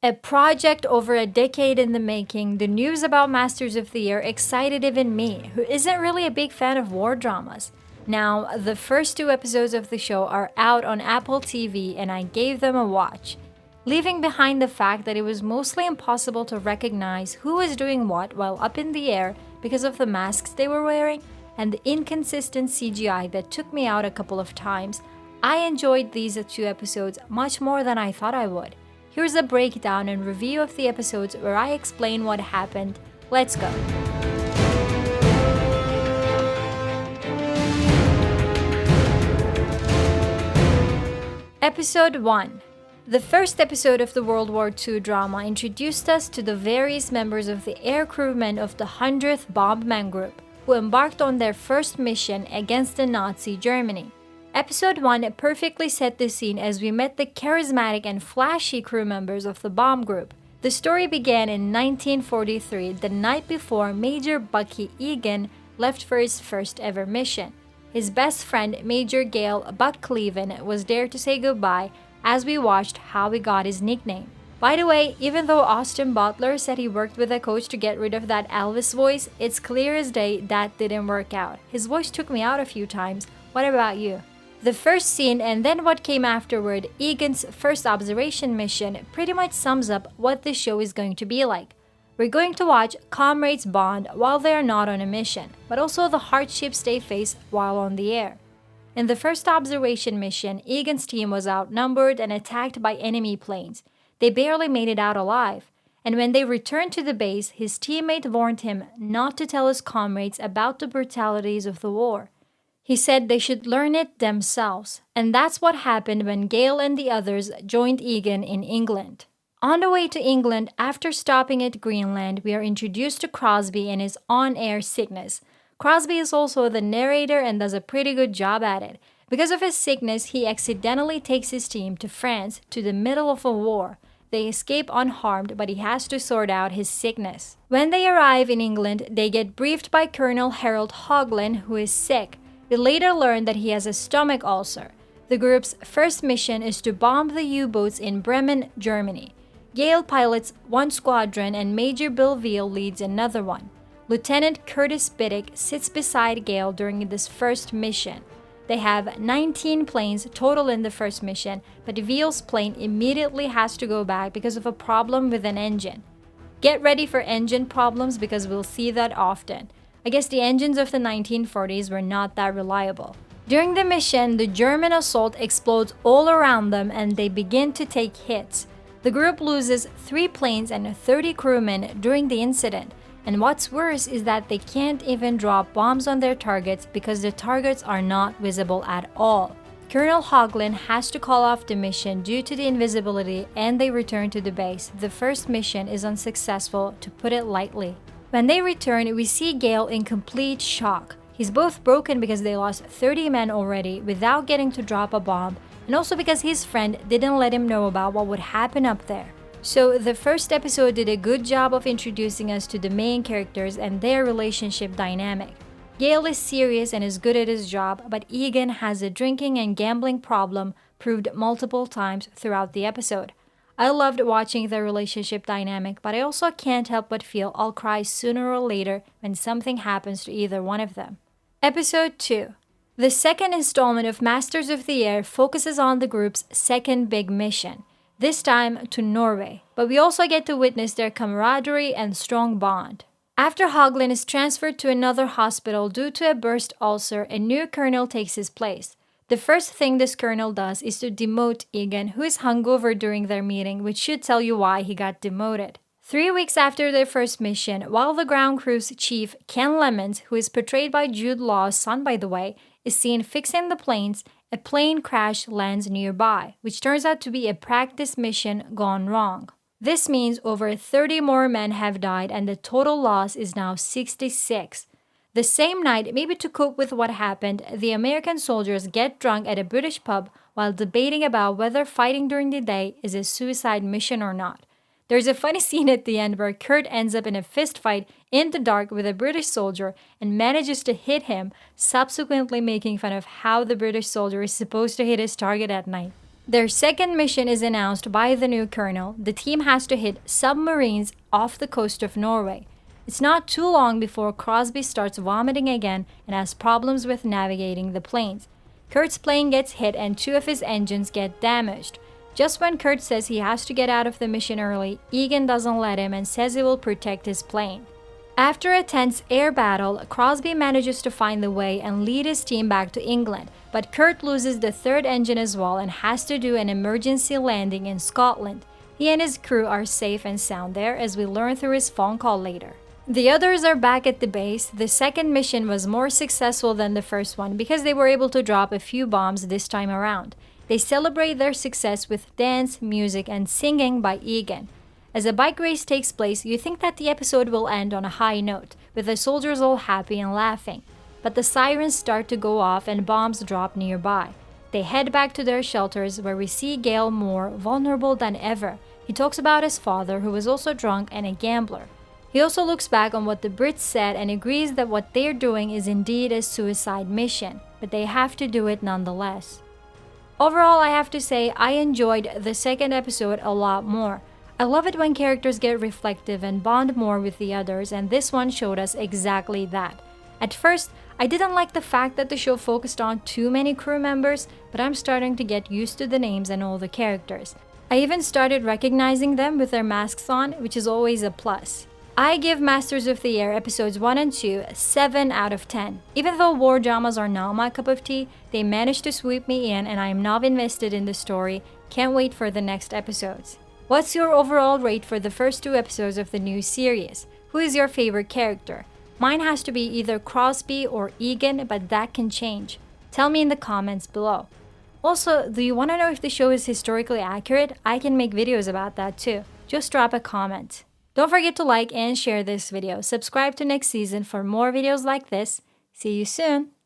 A project over a decade in the making, the news about Masters of the Air excited even me, who isn't really a big fan of war dramas. Now, the first two episodes of the show are out on Apple TV and I gave them a watch, leaving behind the fact that it was mostly impossible to recognize who was doing what while up in the air because of the masks they were wearing and the inconsistent CGI that took me out a couple of times. I enjoyed these two episodes much more than I thought I would. Here's a breakdown and review of the episodes where I explain what happened. Let's go. Episode 1. The first episode of the World War II drama introduced us to the various members of the air crewmen of the 100th Bombman Group, who embarked on their first mission against the Nazi Germany. Episode 1 perfectly set the scene as we met the charismatic and flashy crew members of the bomb group. The story began in 1943, the night before Major Bucky Egan left for his first ever mission. His best friend, Major Gale Buck Cleven, was there to say goodbye as we watched how he got his nickname. By the way, even though Austin Butler said he worked with a coach to get rid of that Elvis voice, it's clear as day that didn't work out. His voice took me out a few times. What about you? The first scene and then what came afterward, Egan's first observation mission, pretty much sums up what this show is going to be like. We're going to watch comrades bond while they are not on a mission, but also the hardships they face while on the air. In the first observation mission, Egan's team was outnumbered and attacked by enemy planes. They barely made it out alive. And when they returned to the base, his teammate warned him not to tell his comrades about the brutalities of the war. He said they should learn it themselves, and that's what happened when Gale and the others joined Egan in England. On the way to England, after stopping at Greenland, we are introduced to Crosby and his on-air sickness. Crosby is also the narrator and does a pretty good job at it. Because of his sickness, he accidentally takes his team to France, to the middle of a war. They escape unharmed, but he has to sort out his sickness. When they arrive in England, they get briefed by Colonel Harold Hoagland, who is sick. We later learn that he has a stomach ulcer. The group's first mission is to bomb the U-boats in Bremen, Germany. Gale pilots one squadron and Major Bill Veal leads another one. Lieutenant Curtis Biddick sits beside Gale during this first mission. They have 19 planes total in the first mission, but Veal's plane immediately has to go back because of a problem with an engine. Get ready for engine problems because we'll see that often. I guess the engines of the 1940s were not that reliable. During the mission, the German assault explodes all around them and they begin to take hits. The group loses 3 planes and 30 crewmen during the incident. And what's worse is that they can't even drop bombs on their targets because the targets are not visible at all. Colonel Hoagland has to call off the mission due to the invisibility and they return to the base. The first mission is unsuccessful, to put it lightly. When they return, we see Gale in complete shock. He's both broken because they lost 30 men already without getting to drop a bomb, and also because his friend didn't let him know about what would happen up there. So the first episode did a good job of introducing us to the main characters and their relationship dynamic. Gale is serious and is good at his job, but Egan has a drinking and gambling problem proved multiple times throughout the episode. I loved watching their relationship dynamic, but I also can't help but feel I'll cry sooner or later when something happens to either one of them. Episode 2. The second installment of Masters of the Air focuses on the group's second big mission, this time to Norway, but we also get to witness their camaraderie and strong bond. After Hoagland is transferred to another hospital due to a burst ulcer, a new colonel takes his place. The first thing this colonel does is to demote Egan, who is hungover during their meeting, which should tell you why he got demoted. 3 weeks after their first mission, while the ground crew's chief, Ken Lemons, who is portrayed by Jude Law's son by the way, is seen fixing the planes, a plane crash lands nearby, which turns out to be a practice mission gone wrong. This means over 30 more men have died and the total loss is now 66. The same night, maybe to cope with what happened, the American soldiers get drunk at a British pub while debating about whether fighting during the day is a suicide mission or not. There's a funny scene at the end where Kurt ends up in a fist fight in the dark with a British soldier and manages to hit him, subsequently making fun of how the British soldier is supposed to hit his target at night. Their second mission is announced by the new colonel. The team has to hit submarines off the coast of Norway. It's not too long before Crosby starts vomiting again and has problems with navigating the planes. Kurt's plane gets hit and two of his engines get damaged. Just when Kurt says he has to get out of the mission early, Egan doesn't let him and says he will protect his plane. After a tense air battle, Crosby manages to find the way and lead his team back to England, but Kurt loses the third engine as well and has to do an emergency landing in Scotland. He and his crew are safe and sound there, as we learn through his phone call later. The others are back at the base. The second mission was more successful than the first one because they were able to drop a few bombs this time around. They celebrate their success with dance, music, and singing by Egan. As a bike race takes place, you think that the episode will end on a high note, with the soldiers all happy and laughing. But the sirens start to go off and bombs drop nearby. They head back to their shelters, where we see Gale more vulnerable than ever. He talks about his father, who was also drunk and a gambler. He also looks back on what the Brits said and agrees that what they're doing is indeed a suicide mission, but they have to do it nonetheless. Overall, I have to say I enjoyed the second episode a lot more. I love it when characters get reflective and bond more with the others, and this one showed us exactly that. At first, I didn't like the fact that the show focused on too many crew members, but I'm starting to get used to the names and all the characters. I even started recognizing them with their masks on, which is always a plus. I give Masters of the Air episodes 1 and 2 7 out of 10. Even though war dramas are not my cup of tea, they managed to sweep me in and I am now invested in the story. Can't wait for the next episodes. What's your overall rate for the first 2 episodes of the new series? Who is your favorite character? Mine has to be either Crosby or Egan, but that can change. Tell me in the comments below. Also, do you want to know if the show is historically accurate? I can make videos about that too. Just drop a comment. Don't forget to like and share this video. Subscribe to next season for more videos like this. See you soon!